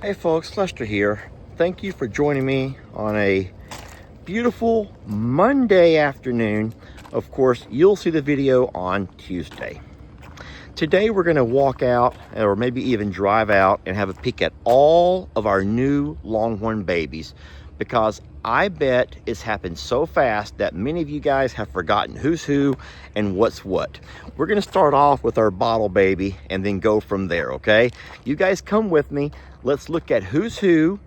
Hey folks, Lester here. Thank you for joining me on a beautiful Monday afternoon. Of course, you'll see the video on Tuesday. Today we're going to walk out or maybe even drive out and have a peek at all of our new Longhorn babies, because I bet it's happened so fast that many of you guys have forgotten who's who and what's what. We're going to start off with our bottle baby and then go from there, okay? You guys come with me. Let's look at who's who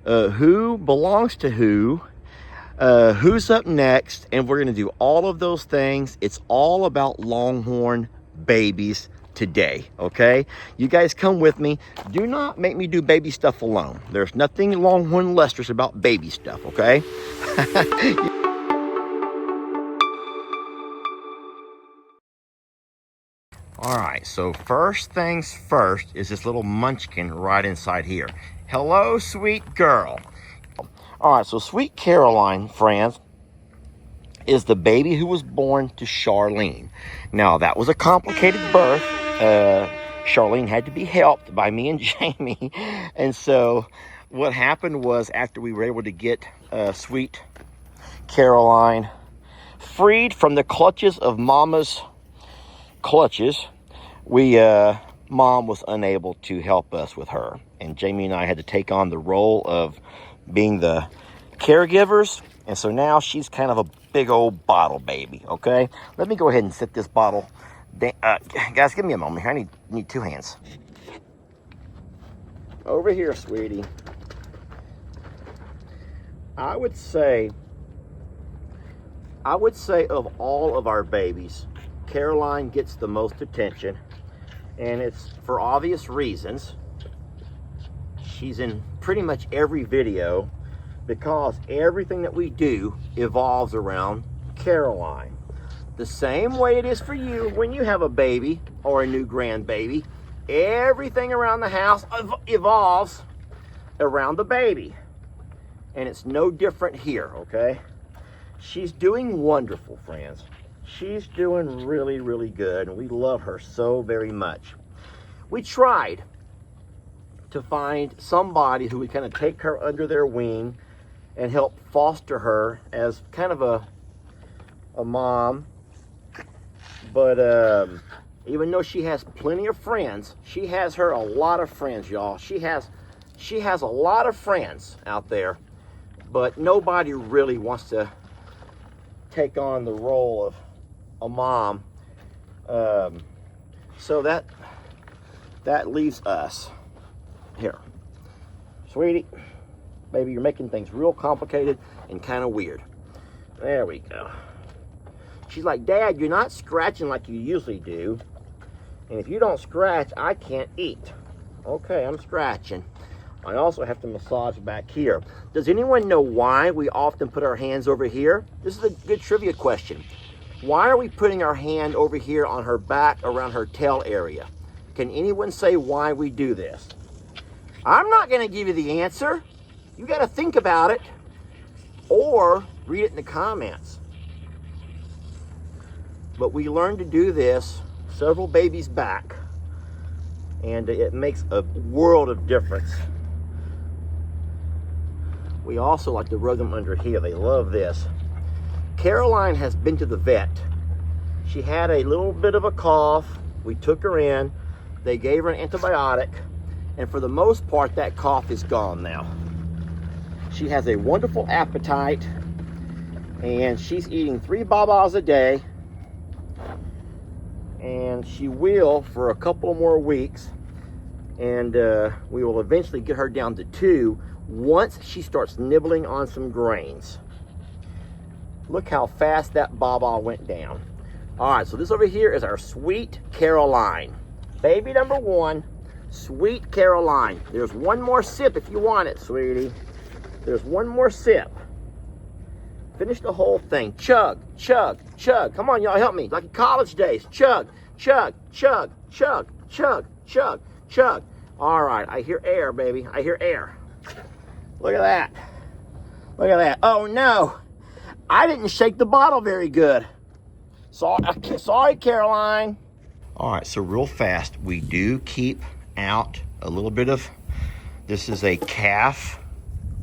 belongs to who's up next, and we're going to do all of those things. It's all about Longhorn babies today, okay? You guys come with me. Do not make me do baby stuff alone. There's nothing Longhorn Lester's about baby stuff, okay? All right, so first things first is this little munchkin right inside here. Hello, sweet girl. All right, so sweet Caroline, friends, is the baby who was born to Charlene. Now, that was a complicated birth. Charlene had to be helped by me and Jamie. And so what happened was, after we were able to get sweet Caroline freed from the clutches of Mama's clutches, Mom was unable to help us with her. And Jamie and I had to take on the role of being the caregivers. And so now she's kind of a big old bottle baby, okay? Let me go ahead and set this bottle down. Guys, give me a moment here. I need two hands. Over here, sweetie. I would say of all of our babies, Caroline gets the most attention, and it's for obvious reasons. She's in pretty much every video because everything that we do evolves around Caroline. The same way it is for you when you have a baby or a new grandbaby. Everything around the house evolves around the baby. And it's no different here, okay? She's doing wonderful, friends. She's doing really, really good, and we love her so very much. We tried to find somebody who would kind of take her under their wing and help foster her as kind of a mom. But even though she has plenty of friends, she has her a lot of friends, y'all. She has a lot of friends out there, but nobody really wants to take on the role of a mom. So that leaves us. Here, sweetie, baby, you're making things real complicated and kind of weird. There we go. She's like, Dad, you're not scratching like you usually do. And if you don't scratch, I can't eat. Okay, I'm scratching. I also have to massage back here. Does anyone know why we often put our hands over here? This is a good trivia question. Why are we putting our hand over here on her back, around her tail area? Can anyone say why we do this? I'm not going to give you the answer. You got to think about it or read it in the comments. But we learned to do this several babies back, and it makes a world of difference. We also like to rub them under here. They love this. Caroline has been to the vet. She had a little bit of a cough. We took her in. They gave her an antibiotic. And for the most part, that cough is gone now. She has a wonderful appetite, and she's eating 3 babas a day. And she will for a couple more weeks. And we will eventually get her down to 2 once she starts nibbling on some grains. Look how fast that baba went down. All right, so this over here is our sweet Caroline. Baby number 1. Sweet Caroline. There's one more sip if you want it, sweetie. There's one more sip. Finish the whole thing. Chug, chug, chug. Come on, y'all, help me. Like in college days. Chug, chug, chug, chug, chug, chug, chug. All right, I hear air, baby. I hear air. Look at that. Look at that. Oh, no. I didn't shake the bottle very good. Sorry, Caroline. All right, so real fast, we do keep out a little bit of This is a calf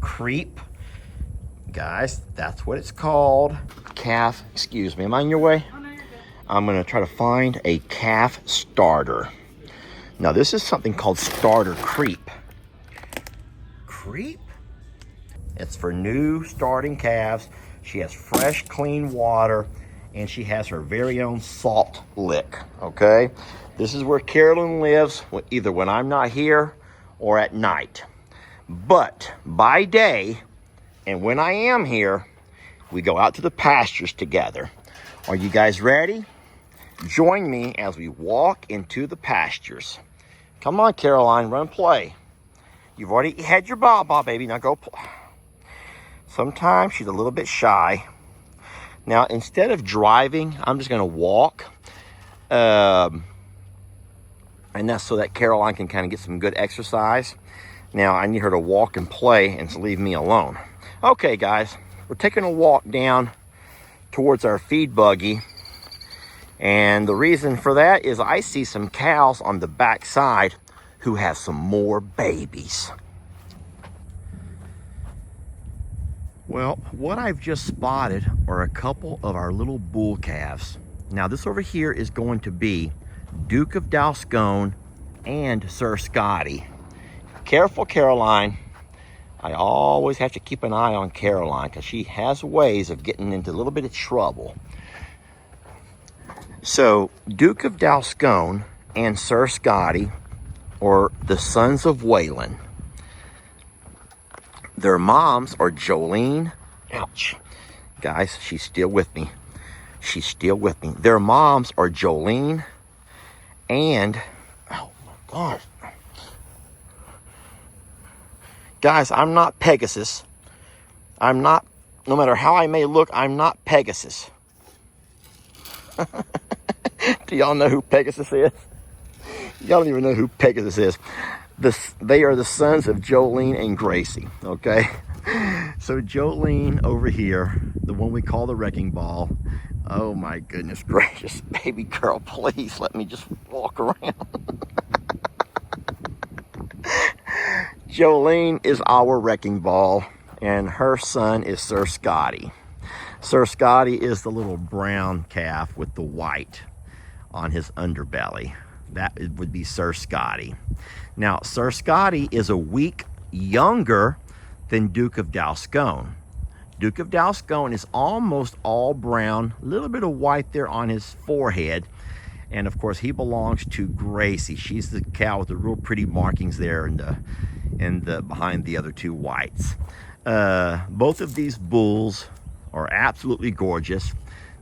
creep. Guys, that's what it's called. Calf, excuse me, am I in your way? Oh, no, you're good. I'm gonna try to find a calf starter. Now this is something called starter creep. Creep? It's for new starting calves. She has fresh, clean water, and she has her very own salt lick, okay? This is where Carolyn lives, either when I'm not here or at night. But by day, and when I am here, we go out to the pastures together. Are you guys ready? Join me as we walk into the pastures. Come on, Caroline, run play. You've already had your baa, baby. Now go play. Sometimes she's a little bit shy. Now, instead of driving, I'm just going to walk. And that's so that Caroline can kind of get some good exercise. Now, I need her to walk and play and to leave me alone. Okay, guys, we're taking a walk down towards our feed buggy. And the reason for that is I see some cows on the back side who have some more babies. Well, what I've just spotted are a couple of our little bull calves. Now, this over here is going to be Duke of Dalscone and Sir Scotty. Careful, Caroline. I always have to keep an eye on Caroline because she has ways of getting into a little bit of trouble. So, Duke of Dalscone and Sir Scotty, or the sons of Waylon. Their moms are Jolene. Ouch. Guys, she's still with me. She's still with me. Their moms are Jolene and... Oh, my God. Guys, I'm not Pegasus. I'm not... No matter how I may look, I'm not Pegasus. Do y'all know who Pegasus is? Y'all don't even know who Pegasus is. They are the sons of Jolene and Gracie, okay? So Jolene over here, the one we call the wrecking ball. Oh my goodness gracious. Baby girl, please let me just walk around. Jolene is our wrecking ball, and her son is Sir Scotty. Sir Scotty is the little brown calf with the white on his underbelly. That would be Sir Scotty. Now, Sir Scotty is a week younger than Duke of Dalscone. Duke of Dalscone is almost all brown, a little bit of white there on his forehead. And of course, he belongs to Gracie. She's the cow with the real pretty markings there and behind the other two whites. Both of these bulls are absolutely gorgeous.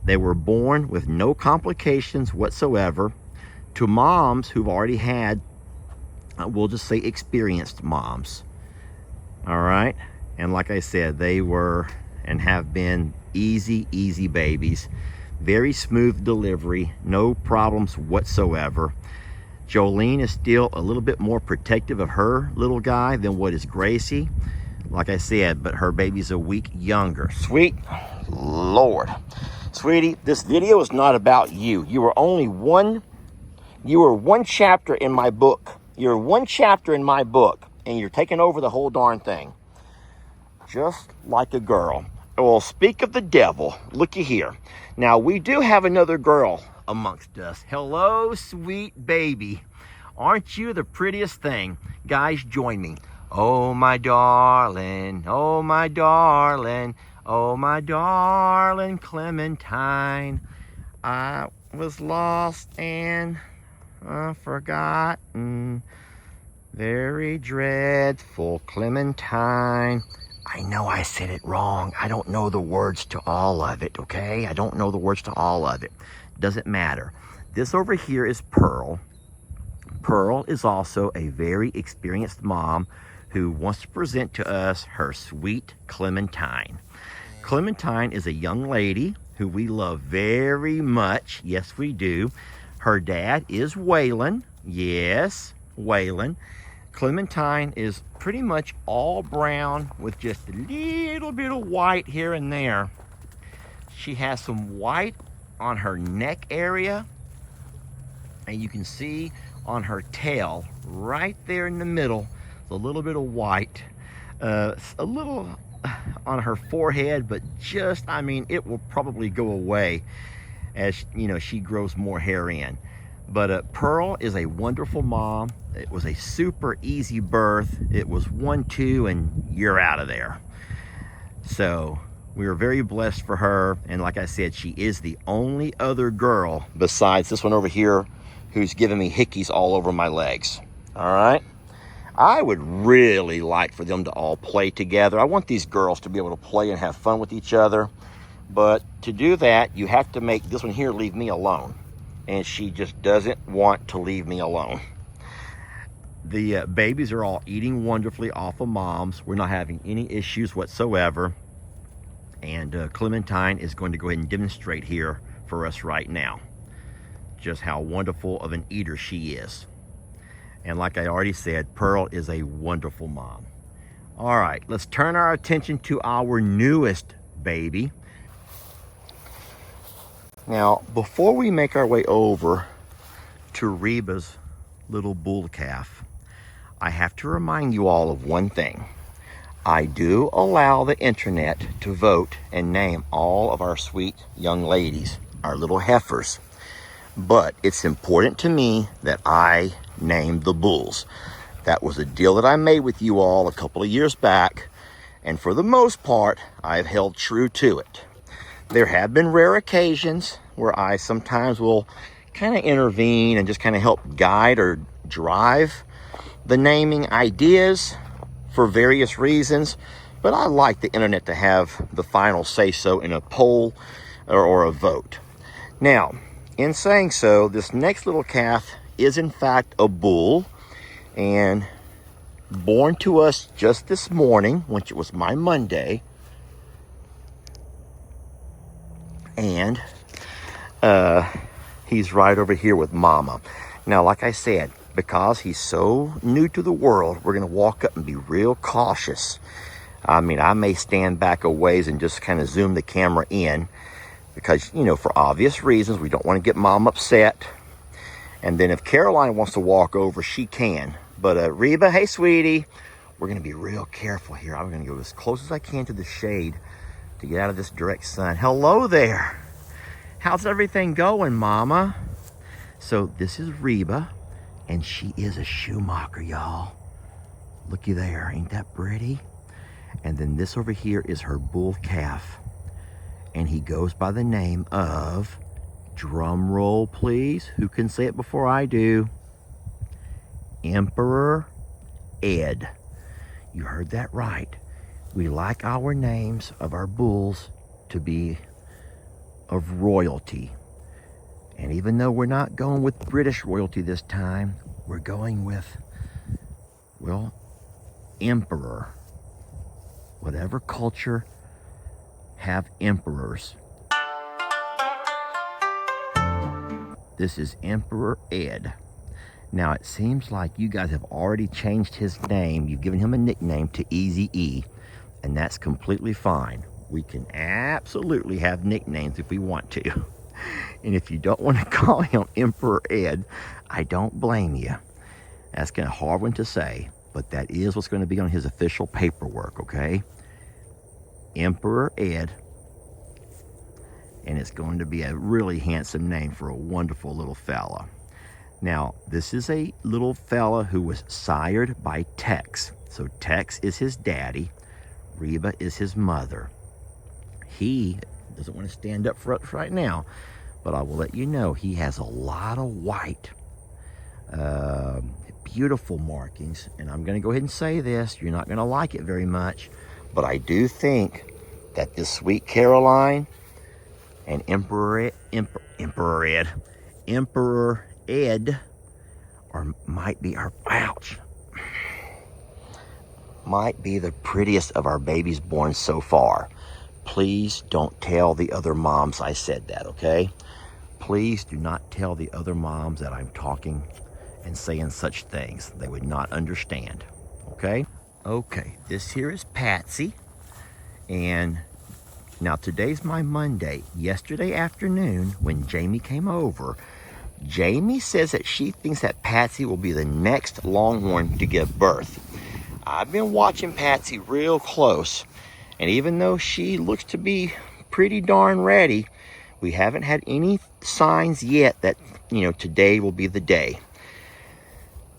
They were born with no complications whatsoever to moms who've already had, we'll just say, experienced moms. All right. And like I said, they were and have been easy babies. Very smooth delivery, no problems whatsoever. Jolene is still a little bit more protective of her little guy than what is Gracie. Like I said, but her baby's a week younger. Sweet Lord. Sweetie, this video is not about you. You were one chapter in my book. You're one chapter in my book, and you're taking over the whole darn thing. Just like a girl. Well, speak of the devil, looky here. Now, we do have another girl amongst us. Hello, sweet baby. Aren't you the prettiest thing? Guys, join me. Oh, my darling, oh, my darling, oh, my darling Clementine. I was lost and forgotten. Very dreadful Clementine. I know I said it wrong. I don't know the words to all of it, okay? I don't know the words to all of it. Doesn't matter. This over here is Pearl. Pearl is also a very experienced mom who wants to present to us her sweet Clementine. Clementine is a young lady who we love very much. Yes, we do. Her dad is Waylon. Yes, Waylon. Clementine is pretty much all brown with just a little bit of white here and there. She has some white on her neck area, and you can see on her tail right there in the middle a little bit of white, a little on her forehead, but just, I mean, it will probably go away as, you know, she grows more hair in. But Pearl is a wonderful mom. It was a super easy birth. It was 1-2 and you're out of there. So we were very blessed for her. And like I said, she is the only other girl besides this one over here who's giving me hickeys all over my legs. All right. I would really like for them to all play together. I want these girls to be able to play and have fun with each other. But to do that, you have to make this one here leave me alone. And she just doesn't want to leave me alone. The babies are all eating wonderfully off of moms. We're not having any issues whatsoever. And Clementine is going to go ahead and demonstrate here for us right now just how wonderful of an eater she is. And like I already said, Pearl is a wonderful mom. All right, let's turn our attention to our newest baby. Now, before we make our way over to Reba's little bull calf, I have to remind you all of one thing. I do allow the internet to vote and name all of our sweet young ladies, our little heifers. But it's important to me that I name the bulls. That was a deal that I made with you all a couple of years back, and for the most part, I've held true to it. There have been rare occasions where I sometimes will kind of intervene and just kind of help guide or drive the naming ideas for various reasons, but I like the internet to have the final say-so in a poll or a vote. Now, in saying so, this next little calf is in fact a bull, and born to us just this morning, which it was my Monday. And he's right over here with Mama. Now, like I said, because he's so new to the world, we're going to walk up and be real cautious. I mean, I may stand back a ways and just kind of zoom the camera in because, you know, for obvious reasons, we don't want to get Mom upset. And then if Caroline wants to walk over, she can. But Reba, hey, sweetie, we're going to be real careful here. I'm going to go as close as I can to the shade to get out of this direct sun. Hello there. How's everything going, Mama? So this is Reba, and she is a Schumacher, y'all. Looky there, ain't that pretty? And then this over here is her bull calf, and he goes by the name of, drum roll please, who can say it before I do? Emperor Ed. You heard that right. We like our names of our bulls to be of royalty. And even though we're not going with British royalty this time, we're going with, well, emperor. Whatever culture have emperors. This is Emperor Ed. Now, it seems like you guys have already changed his name. You've given him a nickname to Easy E. And that's completely fine. We can absolutely have nicknames if we want to. And if you don't want to call him Emperor Ed, I don't blame you. That's kind of a hard one to say, but that is what's going to be on his official paperwork, okay? Emperor Ed. And it's going to be a really handsome name for a wonderful little fella. Now, this is a little fella who was sired by Tex. So Tex is his daddy. Reba is his mother. He doesn't want to stand up for us right now, but I will let you know he has a lot of white, beautiful markings. And I'm going to go ahead and say this. You're not going to like it very much, but I do think that this sweet Caroline and Emperor Ed might be our, ouch, might be the prettiest of our babies born so far. Please don't tell the other moms I said that, okay? Please do not tell the other moms that I'm talking and saying such things. They would not understand, okay? Okay, this here is Patsy. And now today's my Monday. Yesterday afternoon, when Jamie came over, Jamie says that she thinks that Patsy will be the next Longhorn to give birth. I've been watching Patsy real close, and even though she looks to be pretty darn ready, we haven't had any signs yet that, today will be the day.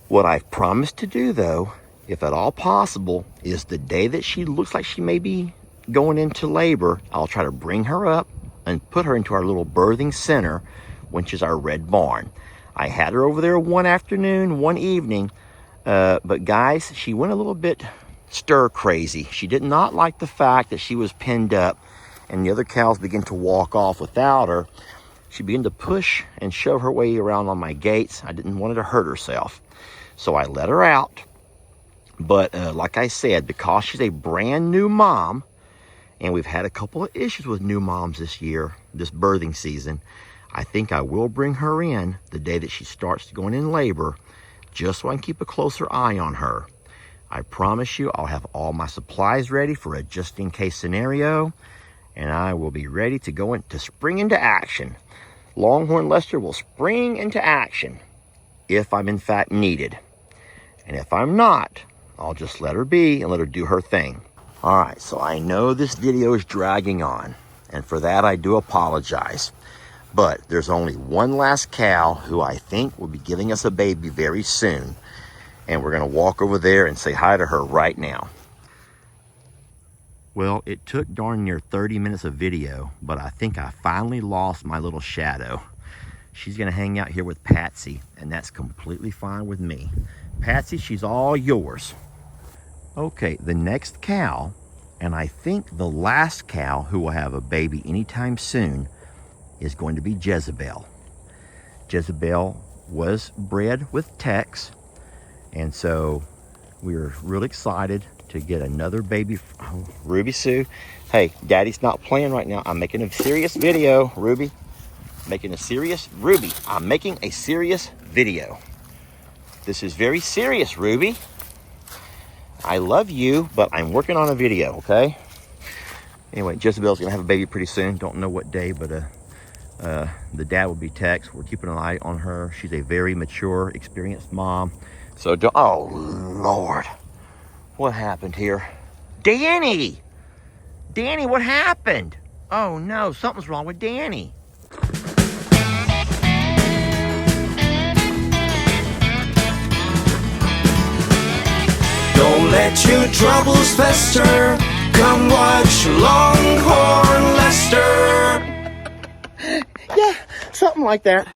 What I've promised to do, though, if at all possible, is the day that she looks like she may be going into labor, I'll try to bring her up and put her into our little birthing center, which is our red barn. I had her over there one afternoon, one evening, but guys, she went a little bit stir crazy. She did not like the fact that she was pinned up and the other cows began to walk off without her. She began to push and shove her way around on my gates. I didn't want her to hurt herself. So I let her out. But like I said, because she's a brand new mom, and we've had a couple of issues with new moms this year, this birthing season, I think I will bring her in the day that she starts going in labor, just so I can keep a closer eye on her. I promise you I'll have all my supplies ready for a just-in-case scenario, and I will be ready to spring into action. Longhorn Lester will spring into action if I'm in fact needed. And if I'm not, I'll just let her be and let her do her thing. All right, so I know this video is dragging on, and for that I do apologize. But there's only one last cow who I think will be giving us a baby very soon. And we're gonna walk over there and say hi to her right now. Well, it took darn near 30 minutes of video, but I think I finally lost my little shadow. She's gonna hang out here with Patsy, and that's completely fine with me. Patsy, she's all yours. Okay, the next cow, and I think the last cow who will have a baby anytime soon, is going to be Jezebel. Jezebel was bred with Tex, and so we're really excited to get another baby. Oh, Ruby Sue, hey, Daddy's not playing right now. I'm making a serious video, Ruby. I'm making a serious video. This is very serious, Ruby. I love you, but I'm working on a video, okay? Anyway, Jezebel's gonna have a baby pretty soon. Don't know what day, but the dad will be Tex. We're keeping an eye on her. She's a very mature, experienced mom. So oh Lord, what happened here? Danny, what happened? Oh no, something's wrong with Danny. Don't let your troubles fester. Come watch Longhorn Lester. Yeah, something like that.